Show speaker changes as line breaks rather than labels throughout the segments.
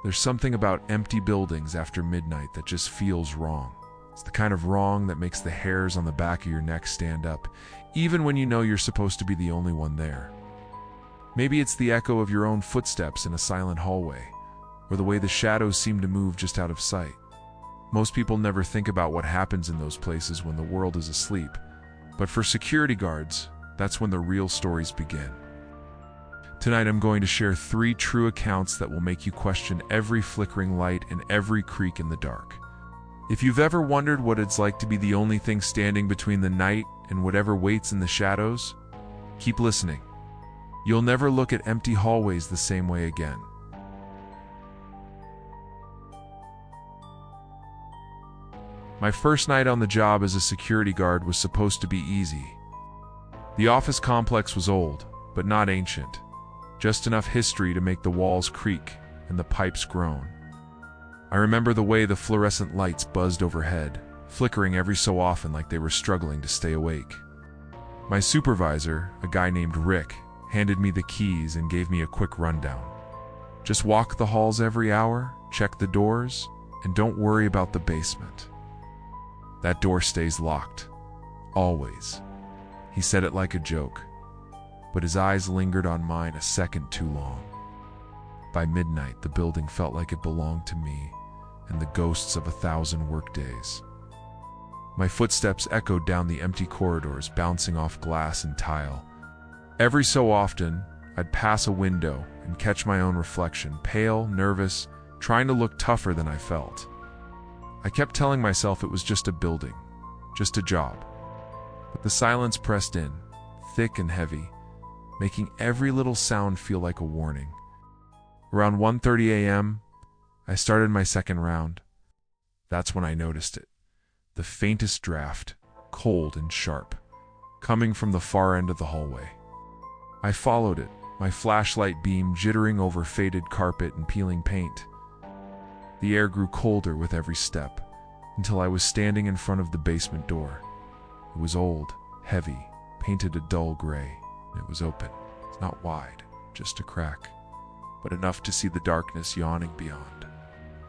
There's something about empty buildings after midnight that just feels wrong. It's the kind of wrong that makes the hairs on the back of your neck stand up, even when you know you're supposed to be the only one there. Maybe it's the echo of your own footsteps in a silent hallway, or the way the shadows seem to move just out of sight. Most people never think about what happens in those places when the world is asleep, but for security guards, that's when the real stories begin. Tonight I'm going to share 3 true accounts that will make you question every flickering light and every creak in the dark. If you've ever wondered what it's like to be the only thing standing between the night and whatever waits in the shadows, keep listening. You'll never look at empty hallways the same way again. My first night on the job as a security guard was supposed to be easy. The office complex was old, but not ancient. Just enough history to make the walls creak and the pipes groan. I remember the way the fluorescent lights buzzed overhead, flickering every so often like they were struggling to stay awake. My supervisor, a guy named Rick, handed me the keys and gave me a quick rundown. Just walk the halls every hour, check the doors, and don't worry about the basement. That door stays locked. Always. He said it like a joke, but his eyes lingered on mine a second too long. By midnight, the building felt like it belonged to me and the ghosts of 1,000 workdays. My footsteps echoed down the empty corridors, bouncing off glass and tile. Every so often, I'd pass a window and catch my own reflection, pale, nervous, trying to look tougher than I felt. I kept telling myself it was just a building, just a job. But the silence pressed in, thick and heavy, making every little sound feel like a warning. Around 1:30 a.m., I started my second round. That's when I noticed it. The faintest draft, cold and sharp, coming from the far end of the hallway. I followed it, my flashlight beam jittering over faded carpet and peeling paint. The air grew colder with every step, until I was standing in front of the basement door. It was old, heavy, painted a dull gray, and it was open. It's not wide, just a crack, but enough to see the darkness yawning beyond.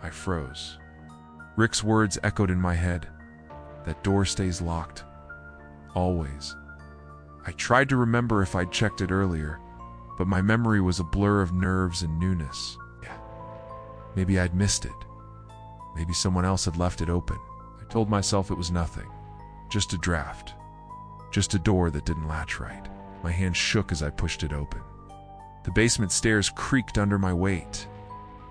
I froze. Rick's words echoed in my head. That door stays locked. Always. I tried to remember if I'd checked it earlier, but my memory was a blur of nerves and newness. Yeah. Maybe I'd missed it. Maybe someone else had left it open. I told myself it was nothing. Just a draft. Just a door that didn't latch right. My hand shook as I pushed it open. The basement stairs creaked under my weight.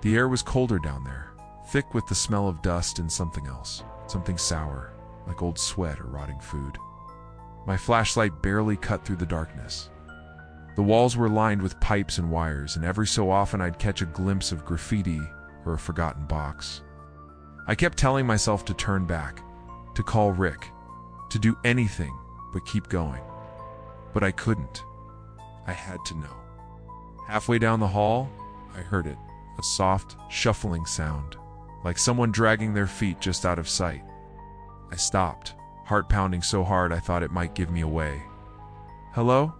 The air was colder down there, thick with the smell of dust and something else. Something sour, like old sweat or rotting food. My flashlight barely cut through the darkness. The walls were lined with pipes and wires, and every so often I'd catch a glimpse of graffiti or a forgotten box. I kept telling myself to turn back, to call Rick, to do anything but keep going. But I couldn't. I had to know. Halfway down the hall, I heard it, a soft, shuffling sound, like someone dragging their feet just out of sight. I stopped, heart pounding so hard I thought it might give me away. "Hello?"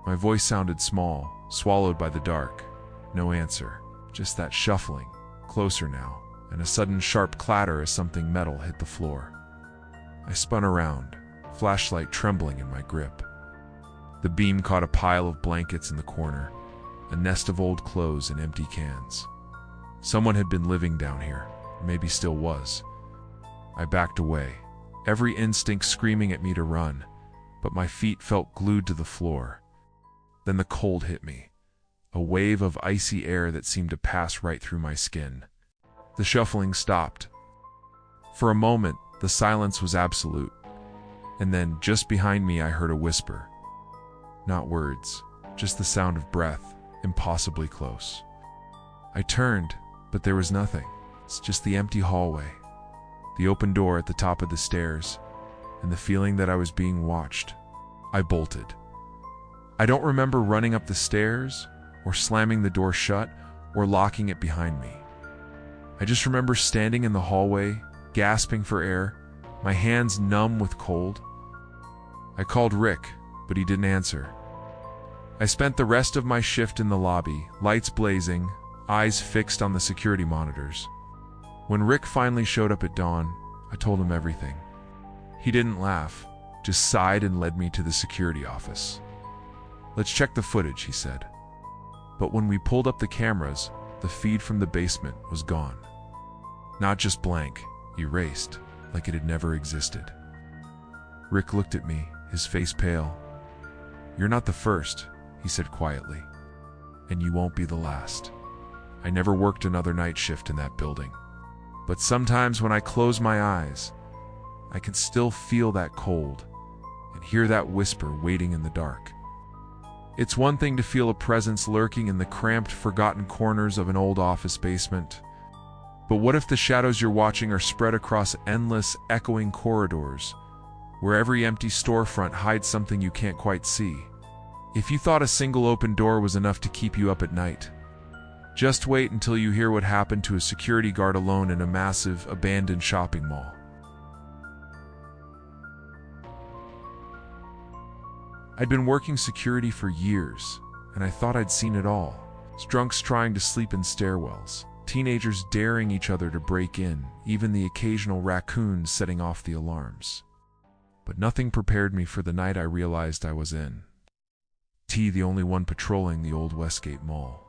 My voice sounded small, swallowed by the dark. No answer, just that shuffling, closer now, and a sudden sharp clatter as something metal hit the floor. I spun around, flashlight trembling in my grip. The beam caught a pile of blankets in the corner, a nest of old clothes and empty cans. Someone had been living down here, maybe still was. I backed away, every instinct screaming at me to run, but my feet felt glued to the floor. Then the cold hit me, a wave of icy air that seemed to pass right through my skin. The shuffling stopped. For a moment, the silence was absolute, and then, just behind me, I heard a whisper. Not words, just the sound of breath, impossibly close. I turned, but there was nothing. It's just the empty hallway, the open door at the top of the stairs, and the feeling that I was being watched. I bolted. I don't remember running up the stairs, or slamming the door shut, or locking it behind me. I just remember standing in the hallway, gasping for air, my hands numb with cold. I called Rick, but he didn't answer. I spent the rest of my shift in the lobby, lights blazing, eyes fixed on the security monitors. When Rick finally showed up at dawn, I told him everything. He didn't laugh, just sighed and led me to the security office. "Let's check the footage," he said. But when we pulled up the cameras, the feed from the basement was gone. Not just blank, erased, like it had never existed. Rick looked at me, his face pale. "You're not the first," he said quietly. "And you won't be the last." I never worked another night shift in that building. But sometimes when I close my eyes, I can still feel that cold and hear that whisper waiting in the dark. It's one thing to feel a presence lurking in the cramped, forgotten corners of an old office basement. But what if the shadows you're watching are spread across endless, echoing corridors, where every empty storefront hides something you can't quite see? If you thought a single open door was enough to keep you up at night, just wait until you hear what happened to a security guard alone in a massive, abandoned shopping mall. I'd been working security for years, and I thought I'd seen it all. Drunks trying to sleep in stairwells, teenagers daring each other to break in, even the occasional raccoons setting off the alarms. But nothing prepared me for the night I realized I was in. The only one patrolling the old Westgate Mall.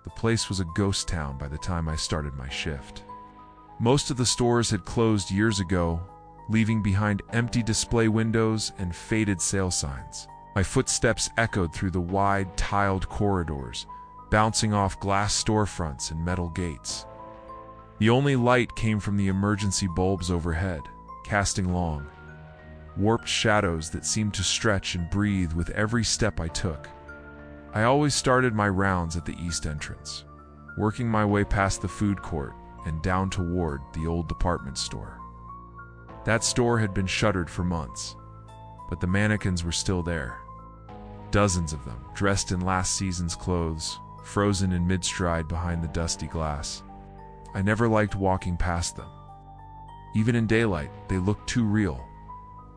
The place was a ghost town by the time I started my shift. Most of the stores had closed years ago, leaving behind empty display windows and faded sale signs. My footsteps echoed through the wide, tiled corridors, bouncing off glass storefronts and metal gates. The only light came from the emergency bulbs overhead, casting long, warped shadows that seemed to stretch and breathe with every step I took. I always started my rounds at the east entrance, working my way past the food court and down toward the old department store. That store had been shuttered for months, but the mannequins were still there. Dozens of them, dressed in last season's clothes, frozen in mid-stride behind the dusty glass. I never liked walking past them. Even in daylight, they looked too real,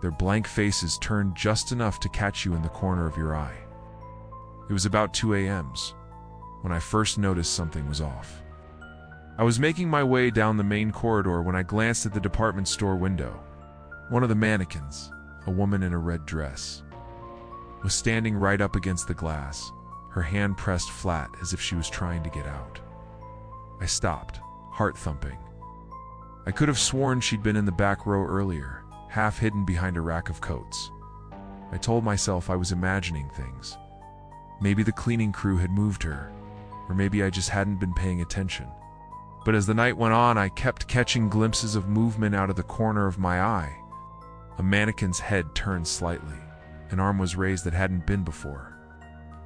their blank faces turned just enough to catch you in the corner of your eye. It was about 2 a.m. when I first noticed something was off. I was making my way down the main corridor when I glanced at the department store window. One of the mannequins, a woman in a red dress, was standing right up against the glass, her hand pressed flat as if she was trying to get out. I stopped, heart thumping. I could have sworn she'd been in the back row earlier, half hidden behind a rack of coats. I told myself I was imagining things. Maybe the cleaning crew had moved her, or maybe I just hadn't been paying attention. But as the night went on, I kept catching glimpses of movement out of the corner of my eye. A mannequin's head turned slightly. An arm was raised that hadn't been before.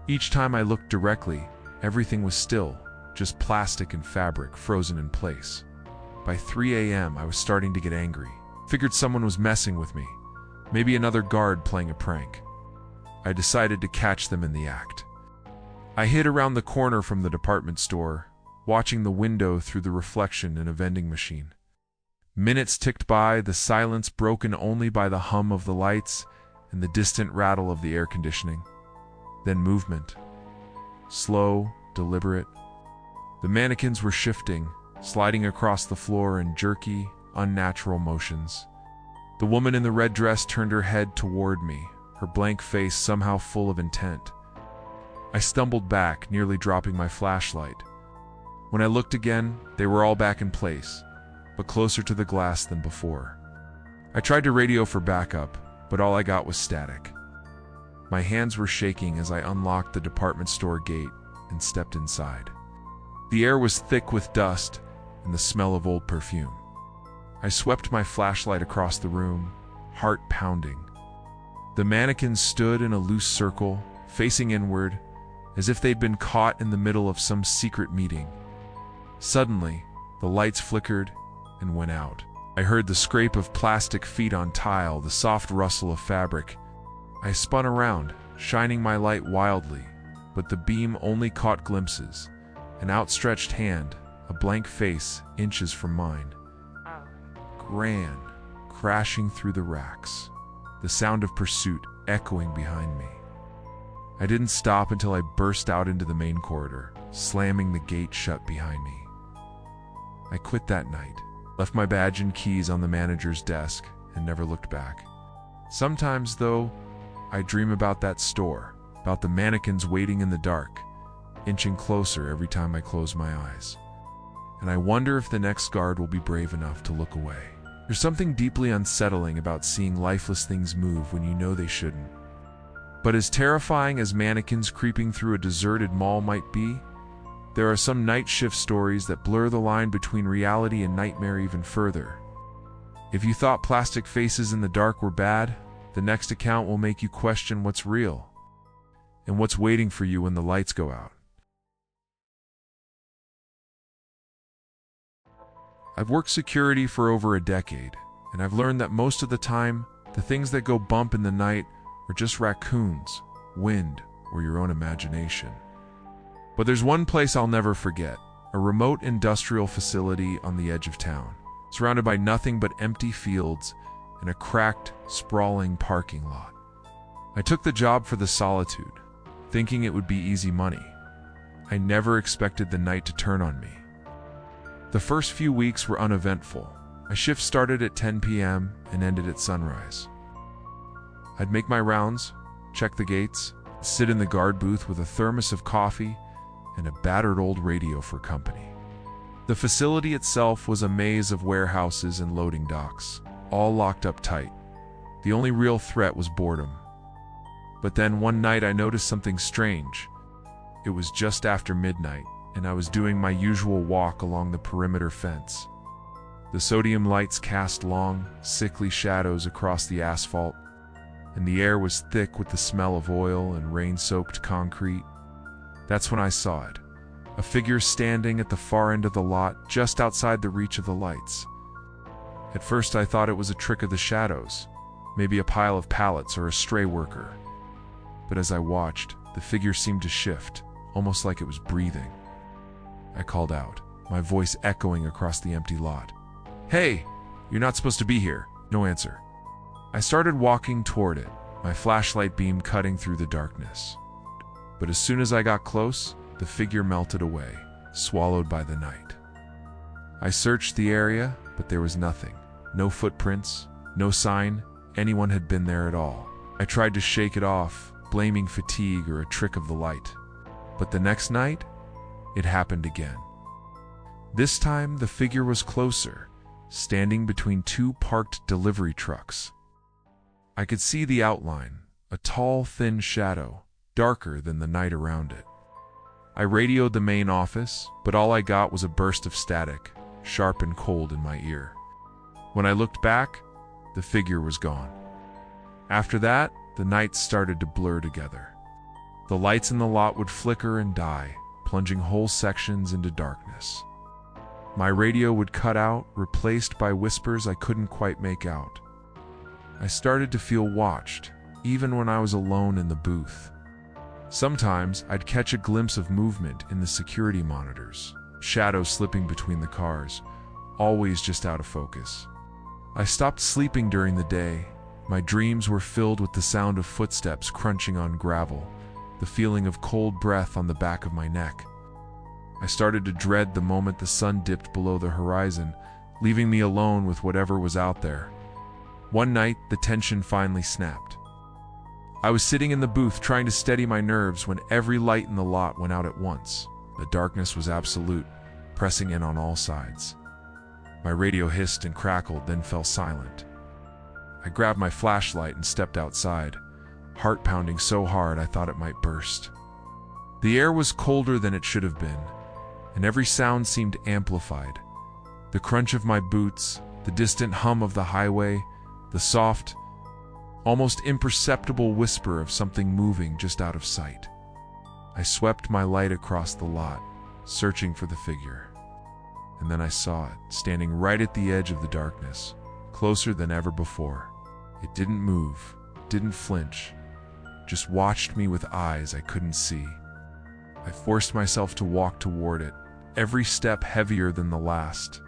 Each time I looked directly, everything was still, just plastic and fabric frozen in place. By 3 a.m., I was starting to get angry. Figured someone was messing with me. Maybe another guard playing a prank. I decided to catch them in the act. I hid around the corner from the department store, watching the window through the reflection in a vending machine. Minutes ticked by, the silence broken only by the hum of the lights and the distant rattle of the air conditioning. Then movement. Slow, deliberate. The mannequins were shifting, sliding across the floor in jerky, unnatural motions. The woman in the red dress turned her head toward me, her blank face somehow full of intent. I stumbled back, nearly dropping my flashlight. When I looked again, they were all back in place, but closer to the glass than before. I tried to radio for backup, but all I got was static. My hands were shaking as I unlocked the department store gate and stepped inside. The air was thick with dust and the smell of old perfume. I swept my flashlight across the room, heart pounding. The mannequins stood in a loose circle, facing inward, as if they'd been caught in the middle of some secret meeting. Suddenly, the lights flickered and went out. I heard the scrape of plastic feet on tile, the soft rustle of fabric. I spun around, shining my light wildly, but the beam only caught glimpses. An outstretched hand, a blank face inches from mine. Ran, crashing through the racks, the sound of pursuit echoing behind me. I didn't stop until I burst out into the main corridor, slamming the gate shut behind me. I quit that night, left my badge and keys on the manager's desk, and never looked back. Sometimes, though, I dream about that store, about the mannequins waiting in the dark, inching closer every time I close my eyes. And I wonder if the next guard will be brave enough to look away. There's something deeply unsettling about seeing lifeless things move when you know they shouldn't. But as terrifying as mannequins creeping through a deserted mall might be, there are some night shift stories that blur the line between reality and nightmare even further. If you thought plastic faces in the dark were bad, the next account will make you question what's real and what's waiting for you when the lights go out. I've worked security for over a decade, and I've learned that most of the time, the things that go bump in the night are just raccoons, wind, or your own imagination. But there's one place I'll never forget, a remote industrial facility on the edge of town, surrounded by nothing but empty fields and a cracked, sprawling parking lot. I took the job for the solitude, thinking it would be easy money. I never expected the night to turn on me. The first few weeks were uneventful. My shift started at 10 p.m. and ended at sunrise. I'd make my rounds, check the gates, sit in the guard booth with a thermos of coffee and a battered old radio for company. The facility itself was a maze of warehouses and loading docks, all locked up tight. The only real threat was boredom. But then one night I noticed something strange. It was just after midnight, and I was doing my usual walk along the perimeter fence. The sodium lights cast long, sickly shadows across the asphalt, and the air was thick with the smell of oil and rain-soaked concrete. That's when I saw it, a figure standing at the far end of the lot, just outside the reach of the lights. At first I thought it was a trick of the shadows, maybe a pile of pallets or a stray worker. But as I watched, the figure seemed to shift, almost like it was breathing. I called out, my voice echoing across the empty lot. "Hey, you're not supposed to be here." No answer. I started walking toward it, my flashlight beam cutting through the darkness. But as soon as I got close, the figure melted away, swallowed by the night. I searched the area, but there was nothing. No footprints, no sign anyone had been there at all. I tried to shake it off, blaming fatigue or a trick of the light. But the next night, it happened again. This time, the figure was closer, standing between two parked delivery trucks. I could see the outline, a tall, thin shadow, darker than the night around it. I radioed the main office, but all I got was a burst of static, sharp and cold in my ear. When I looked back, the figure was gone. After that, the nights started to blur together. The lights in the lot would flicker and die, plunging whole sections into darkness. My radio would cut out, replaced by whispers I couldn't quite make out. I started to feel watched, even when I was alone in the booth. Sometimes I'd catch a glimpse of movement in the security monitors, shadows slipping between the cars, always just out of focus. I stopped sleeping during the day. My dreams were filled with the sound of footsteps crunching on gravel, the feeling of cold breath on the back of my neck. I started to dread the moment the sun dipped below the horizon, leaving me alone with whatever was out there. One night, the tension finally snapped. I was sitting in the booth trying to steady my nerves when every light in the lot went out at once. The darkness was absolute, pressing in on all sides. My radio hissed and crackled, then fell silent. I grabbed my flashlight and stepped outside, heart pounding so hard I thought it might burst. The air was colder than it should have been, and every sound seemed amplified. The crunch of my boots, the distant hum of the highway, the soft, almost imperceptible whisper of something moving just out of sight. I swept my light across the lot, searching for the figure. And then I saw it, standing right at the edge of the darkness, closer than ever before. It didn't move, didn't flinch, just watched me with eyes I couldn't see. I forced myself to walk toward it, every step heavier than the last.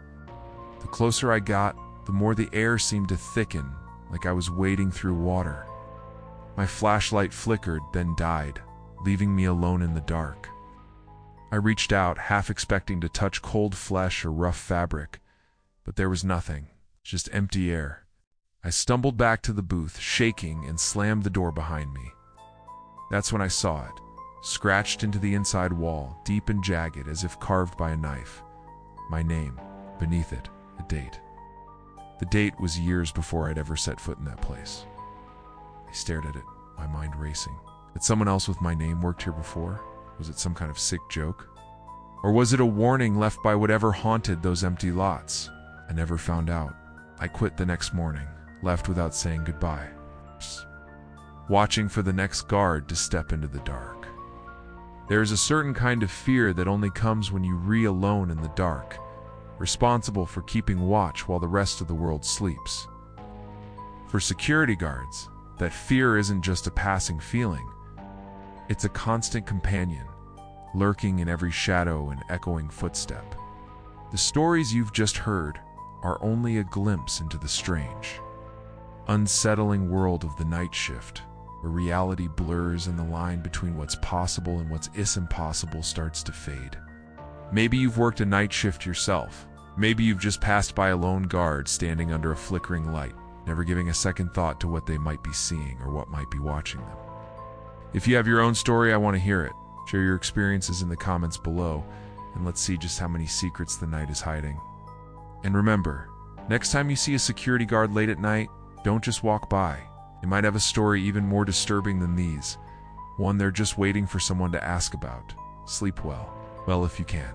The closer I got, the more the air seemed to thicken, like I was wading through water. My flashlight flickered, then died, leaving me alone in the dark. I reached out, half expecting to touch cold flesh or rough fabric, but there was nothing, just empty air. I stumbled back to the booth, shaking, and slammed the door behind me. That's when I saw it, scratched into the inside wall, deep and jagged as if carved by a knife. My name, beneath it, a date. The date was years before I'd ever set foot in that place. I stared at it, my mind racing. Had someone else with my name worked here before? Was it some kind of sick joke? Or was it a warning left by whatever haunted those empty lots? I never found out. I quit the next morning, left without saying goodbye, watching for the next guard to step into the dark. There is a certain kind of fear that only comes when you alone in the dark, responsible for keeping watch while the rest of the world sleeps. For security guards, that fear isn't just a passing feeling. It's a constant companion, lurking in every shadow and echoing footstep. The stories you've just heard are only a glimpse into the strange, unsettling world of the night shift, where reality blurs and the line between what's possible and what's impossible starts to fade. Maybe you've worked a night shift yourself. Maybe you've just passed by a lone guard standing under a flickering light, never giving a second thought to what they might be seeing or what might be watching them. If you have your own story, I want to hear it. Share your experiences in the comments below, and let's see just how many secrets the night is hiding. And remember, next time you see a security guard late at night, don't just walk by. They might have a story even more disturbing than these, one they're just waiting for someone to ask about. Sleep well if you can.